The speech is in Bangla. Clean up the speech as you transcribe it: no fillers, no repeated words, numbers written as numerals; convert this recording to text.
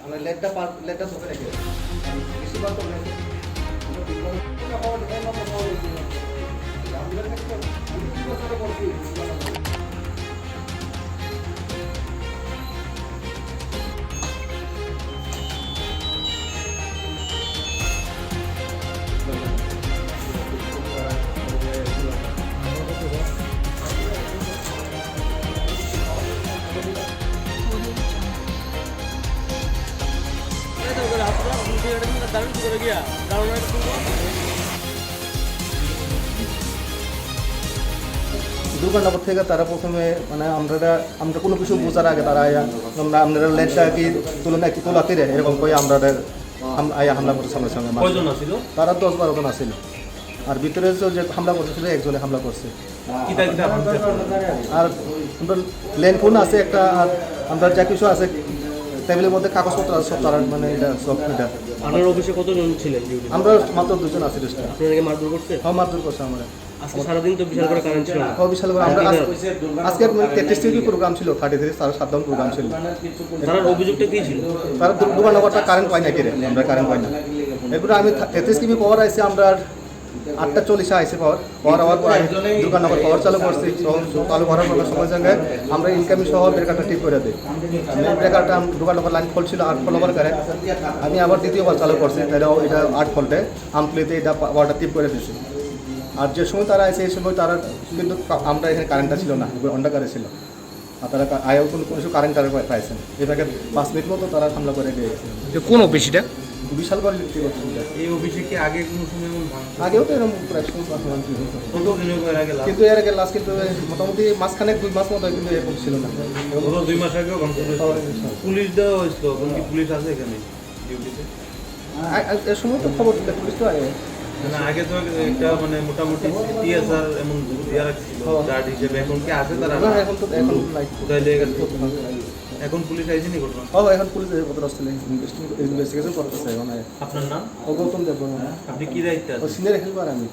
আমরা লেটটা ধরে রেখে বেশিরভাগ তো দোকানটা থেকে তারা প্রথমে মানে আমরা কোনো কিছু বোঝার আগে তারা আমরা লেটটা কি তুলনা কি তোলা ফিরে এরকম করে আমরা হামলা করছে সঙ্গে সঙ্গে তারা 10-12 জন আসছিল আর ভিতরে যে হামলা করতেছিল একজনে হামলা করছে আর আমরা লেন ফোন আছে একটা আর আমরা যা কিছু আছে টেবিলের মধ্যে কাগজপত্র আছে সব তারা মানে এটা সব এটা আপনার অফিসে কতজন ছিলেন? আমরা মাত্র 2 জন আছি রেস্টে। আপনাকে মারধর করছে? হ্যাঁ মারধর করছে আমরা। আজকে সারাদিন তো বিশাল করে কারেন্ট ছিল না? বিশাল করে আমরা আজকে 33 প্রোগ্রাম ছিল 33 সাড়ে 7 দাম প্রোগ্রাম ছিল। তার অভিযোগটা কি ছিল? তার দোকানটা কারেন্ট পাই না কিরে আমরা কারেন্ট পাই না। এরপরে আমি 33 কেবি পাওয়ার আইছে আমরা 8:40 আইছে পাওয়ার হওয়ার পর দোকান আবার পাওয়ার চালু করছি চালু করার পর সময় সঙ্গে আমরা ইনকামিং সহ ব্রেকারটা ঠিক করে দিই ব্রেকারটা দোকান লাইন ফলছিল 8 ফল ওভার করে আমি আবার দ্বিতীয়বার চালু করছি তাহলে এটা 8 ফল্টে আমপ্লিতে এটা পাওয়ারটা টিপ করে দিয়েছি আর যে সময় তারা আছে এই সময় তারা কিন্তু আমরা এখানে কারেন্টটা ছিল না অন্ধকারে ছিল আর তারা আয়ও কোনো কিছু কারেন্ট পাইছেন এটাকে 5 মিনিট মতো তারা হামলা করে দিয়েছে। কোন অফিস এটা? বিশাল করে এই অফিসে কি আগে কোনো সময় আগেও তো এরকম প্রায় কিন্তু এর আগে লাস্ট কিন্তু মোটামুটি মাসখানেক 2 মাস মতো কিন্তু এরকম ছিল না 2 মাস আগেও পুলিশ দেওয়া হয়েছিল কি পুলিশ আছে এখানে ডিউটিতে? এর সময় তো খবর দিতে পুলিশ তো আগে না আগে তো একটা মানে মোটামুটি টিএসআর এমন ইয়া রাখছিল গার্ড হিসেবে এখন কি আছে তারা? না এখন তো এখন নাই কোথায় লেগে গেছে এখন পুলিশ আইসেনি ঘটনা? এখন পুলিশ কত রাস্তা ইনভেস্টিগেশন করতেছে এখন। আপনার নাম? গৌতম দেব। আপনি কি দায়িত্বে আছেন? সিনিয়র হেল্পার আমি।